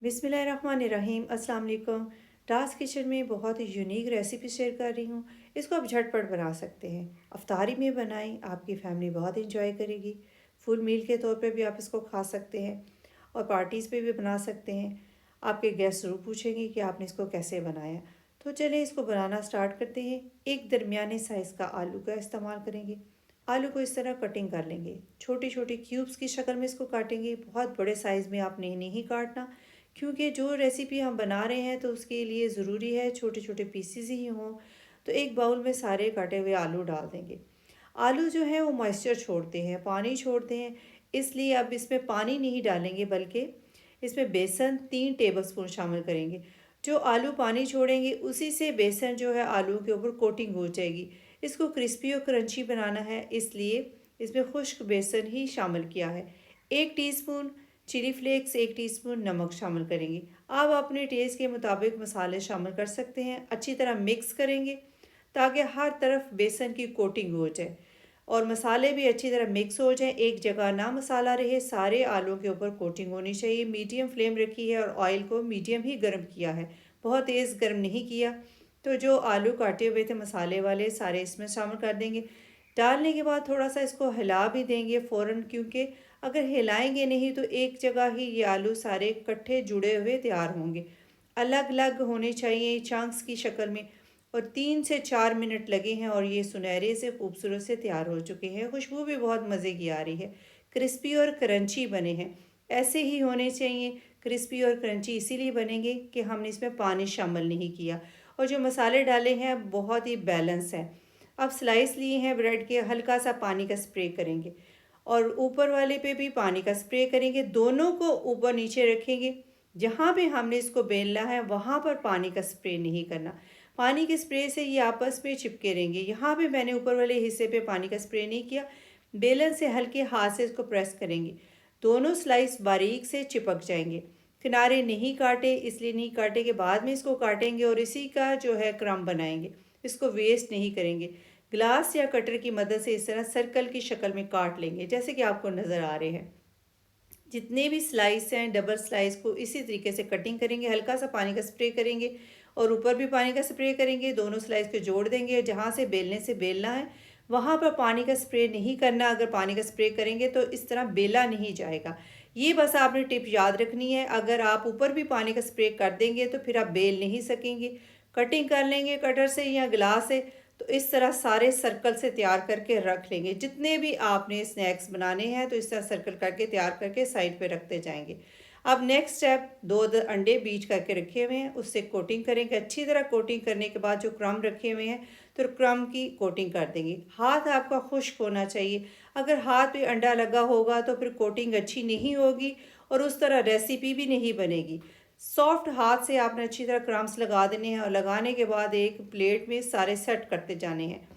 बिस्मिल्लाहिर्रहमानिर्रहीम अस्सलाम वालेकुम। राज किचन में बहुत ही यूनिक रेसिपी शेयर कर रही हूँ। इसको आप झटपट बना सकते हैं। अफ्तारी में बनाएं, आपकी फैमिली बहुत इंजॉय करेगी। फुल मील के तौर पे भी आप इसको खा सकते हैं और पार्टीज़ पे भी बना सकते हैं। आपके गेस्ट ज़रूर पूछेंगे कि आपने इसको कैसे बनाया। तो चलिए इसको बनाना स्टार्ट करते हैं। एक दरमियाने साइज़ का आलू का इस्तेमाल करेंगे। आलू को इस तरह कटिंग कर लेंगे, छोटे छोटे क्यूब्स की शक्ल में इसको काटेंगे। बहुत बड़े साइज़ में आपने नहीं काटना, क्योंकि जो रेसिपी हम बना रहे हैं तो उसके लिए ज़रूरी है छोटे छोटे पीसीज ही हों। तो एक बाउल में सारे काटे हुए आलू डाल देंगे। आलू जो है वो मॉइस्चर छोड़ते हैं, पानी छोड़ते हैं, इसलिए अब इसमें पानी नहीं डालेंगे, बल्कि इसमें बेसन 3 टेबलस्पून शामिल करेंगे। जो आलू पानी छोड़ेंगे उसी से बेसन जो है आलू के ऊपर कोटिंग हो जाएगी। इसको क्रिस्पी और क्रंची बनाना है, इसलिए इसमें खुश्क बेसन ही शामिल किया है। 1 टीस्पून चिली फ्लेक्स, 1 टीस्पून नमक शामिल करेंगे। आप अपने टेस्ट के मुताबिक मसाले शामिल कर सकते हैं। अच्छी तरह मिक्स करेंगे ताकि हर तरफ बेसन की कोटिंग हो जाए और मसाले भी अच्छी तरह मिक्स हो जाएं। एक जगह ना मसाला रहे, सारे आलू के ऊपर कोटिंग होनी चाहिए। मीडियम फ्लेम रखी है और ऑयल को मीडियम ही गर्म किया है, बहुत तेज़ गर्म नहीं किया। तो जो आलू काटे हुए थे मसाले वाले सारे इसमें शामिल कर देंगे। डालने के बाद थोड़ा सा इसको हिला भी देंगे फ़ौरन, क्योंकि अगर हिलाएंगे नहीं तो एक जगह ही ये आलू सारे इकट्ठे जुड़े हुए तैयार होंगे। अलग अलग होने चाहिए चंक्स की शक्ल में। और 3 से 4 मिनट लगे हैं और ये सुनहरे से खूबसूरत से तैयार हो चुके हैं। खुशबू भी बहुत मज़े की आ रही है। क्रिस्पी और क्रंची बने हैं, ऐसे ही होने चाहिए। क्रिस्पी और क्रंची इसीलिए बनेंगे कि हमने इसमें पानी शामिल नहीं किया और जो मसाले डाले हैं बहुत ही बैलेंस है। अब स्लाइस लिए हैं ब्रेड के, हल्का सा पानी का स्प्रे करेंगे और ऊपर वाले पे भी पानी का स्प्रे करेंगे। दोनों को ऊपर नीचे रखेंगे। जहाँ पे हमने इसको बेलना है वहाँ पर पानी का स्प्रे नहीं करना। पानी के स्प्रे से ये आपस में चिपके रहेंगे। यहाँ पे मैंने ऊपर वाले हिस्से पे पानी का स्प्रे नहीं किया। बेलन से हल्के हाथ से इसको प्रेस करेंगे, दोनों स्लाइस बारीक से चिपक जाएंगे। किनारे नहीं काटे, इसलिए नहीं काटे कि बाद में इसको काटेंगे और इसी का जो है क्रम बनाएंगे। इसको वेस्ट नहीं करेंगे। ग्लास या कटर की मदद से इस तरह सर्कल की शक्ल में काट लेंगे, जैसे कि आपको नज़र आ रहे हैं। जितने भी स्लाइस हैं डबल स्लाइस को इसी तरीके से कटिंग करेंगे। हल्का सा पानी का स्प्रे करेंगे और ऊपर भी पानी का स्प्रे करेंगे। दोनों स्लाइस को जोड़ देंगे। जहाँ से बेलने से बेलना है वहाँ पर पानी का स्प्रे नहीं करना। अगर पानी का स्प्रे करेंगे तो इस तरह बेला नहीं जाएगा। ये बस आपने टिप याद रखनी है। अगर आप ऊपर भी पानी का स्प्रे कर देंगे तो फिर आप बेल नहीं सकेंगे। कटिंग कर लेंगे कटर से या गिलास से। तो इस तरह सारे सर्कल से तैयार करके रख लेंगे। जितने भी आपने स्नैक्स बनाने हैं तो इस तरह सर्कल करके तैयार करके साइड पे रखते जाएंगे। अब नेक्स्ट स्टेप, दो अंडे बीच करके रखे हुए हैं, उससे कोटिंग करेंगे। अच्छी तरह कोटिंग करने के बाद जो क्रम रखे हुए हैं तो क्रम की कोटिंग कर देंगे। हाथ आपका खुश्क होना चाहिए। अगर हाथ पे अंडा लगा होगा तो फिर कोटिंग अच्छी नहीं होगी और उस तरह रेसिपी भी नहीं बनेगी। सॉफ्ट हाथ से आपने अच्छी तरह क्रम्स लगा देने हैं और लगाने के बाद एक प्लेट में सारे सेट करते जाने हैं।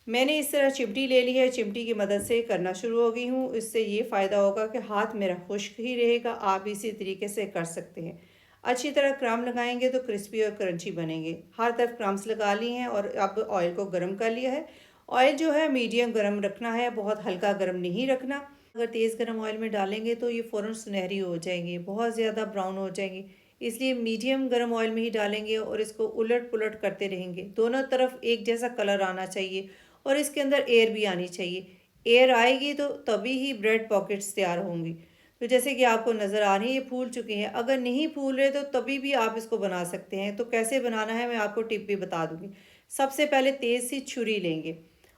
मैंने इस तरह चिमटी ले ली है, चिमटी की मदद से करना शुरू हो गई हूँ। इससे ये फ़ायदा होगा कि हाथ मेरा खुश्क ही रहेगा। आप इसी तरीके से कर सकते हैं। अच्छी तरह क्रम लगाएंगे तो क्रिस्पी और क्रंची बनेंगे। हर तरफ क्रम्स लगा लिए हैं और अब ऑयल को गर्म कर लिया है। ऑयल जो है मीडियम गर्म रखना है, बहुत हल्का गर्म नहीं रखना। अगर तेज़ गर्म ऑयल में डालेंगे तो ये फ़ौरन सुनहरी हो जाएंगी, बहुत ज़्यादा ब्राउन हो जाएंगी। इसलिए मीडियम गर्म ऑयल में ही डालेंगे और इसको उलट पुलट करते रहेंगे। दोनों तरफ एक जैसा कलर आना चाहिए और इसके अंदर एयर भी आनी चाहिए। एयर आएगी तो तभी ही ब्रेड पॉकेट्स तैयार होंगी। तो जैसे कि आपको नज़र आ रही है ये फूल चुके हैं। अगर नहीं फूल रहे तो तभी भी आप इसको बना सकते हैं। तो कैसे बनाना है मैं आपको टिप भी बता दूंगी। सबसे पहले तेज़ सी छुरी लेंगे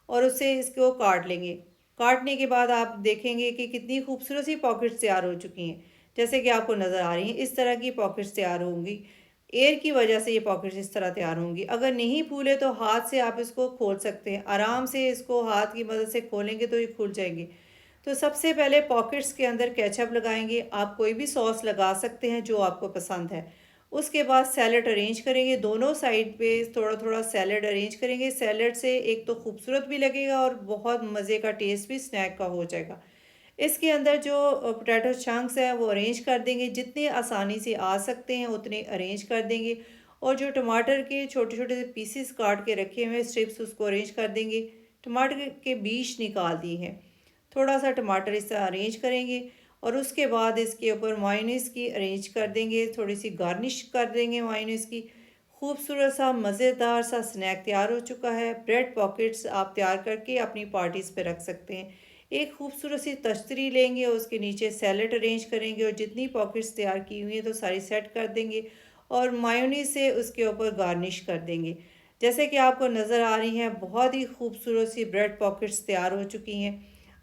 और उससे इसको काट लेंगे। काटने के बाद आप देखेंगे कि कितनी खूबसूरत सी पॉकेट्स तैयार हो चुकी हैं, जैसे कि आपको नज़र आ रही हैं। इस तरह की पॉकेट्स तैयार होंगी। एयर की वजह से ये पॉकेट्स इस तरह तैयार होंगी। अगर नहीं फूले तो हाथ से आप इसको खोल सकते हैं। आराम से इसको हाथ की मदद से खोलेंगे तो ये खुल जाएंगे। तो सबसे पहले पॉकेट्स के अंदर केचप लगाएंगे। आप कोई भी सॉस लगा सकते हैं जो आपको पसंद है। उसके बाद सैलड अरेंज करेंगे, दोनों साइड पे थोड़ा थोड़ा सैलड अरेंज करेंगे। सैलड से एक तो खूबसूरत भी लगेगा और बहुत मज़े का टेस्ट भी स्नैक का हो जाएगा। इसके अंदर जो पोटैटो चंक्स है वो अरेंज कर देंगे। जितने आसानी से आ सकते हैं उतने अरेंज कर देंगे। और जो टमाटर के छोटे छोटे से पीसेस काट के रखे हुए हैं स्ट्रिप्स, उसको अरेंज कर देंगे। टमाटर के बीज निकाल दिए हैं। थोड़ा सा टमाटर इस तरह अरेंज करेंगे और उसके बाद इसके ऊपर मायोनीज़ की अरेंज कर देंगे, थोड़ी सी गार्निश कर देंगे मायोनीज़ की। खूबसूरत सा मज़ेदार सा स्नैक तैयार हो चुका है। ब्रेड पॉकेट्स आप तैयार करके अपनी पार्टीज़ पे रख सकते हैं। एक खूबसूरत सी तश्तरी लेंगे, उसके नीचे सैलेड अरेंज करेंगे और जितनी पॉकेट्स तैयार की हुई हैं तो सारी सेट कर देंगे और मायोनीज़ से उसके ऊपर गार्निश कर देंगे। जैसे कि आपको नज़र आ रही हैं, बहुत ही खूबसूरत सी ब्रेड पॉकेट्स तैयार हो चुकी हैं।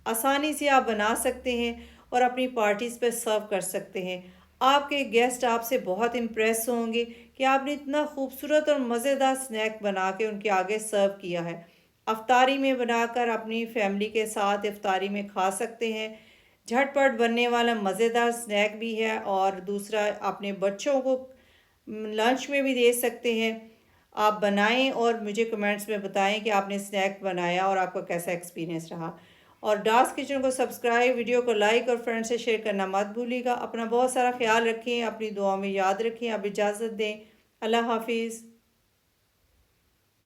आसानी से आप बना सकते हैं और अपनी पार्टीज़ पे सर्व कर सकते हैं। आपके गेस्ट आपसे बहुत इम्प्रेस होंगे कि आपने इतना खूबसूरत और मज़ेदार स्नैक बना के उनके आगे सर्व किया है। अफ्तारी में बनाकर अपनी फैमिली के साथ इफ्तारी में खा सकते हैं। झटपट बनने वाला मज़ेदार स्नैक भी है और दूसरा अपने बच्चों को लंच में भी दे सकते हैं। आप बनाएं और मुझे कमेंट्स में बताएं कि आपने स्नैक बनाया और आपका कैसा एक्सपीरियंस रहा। और डार्स किचन को सब्सक्राइब, वीडियो को लाइक और फ्रेंड से शेयर करना मत भूलिएगा। अपना बहुत सारा ख्याल रखें, अपनी दुआ में याद रखें। अब इजाज़त दें। अल्लाह हाफिज़।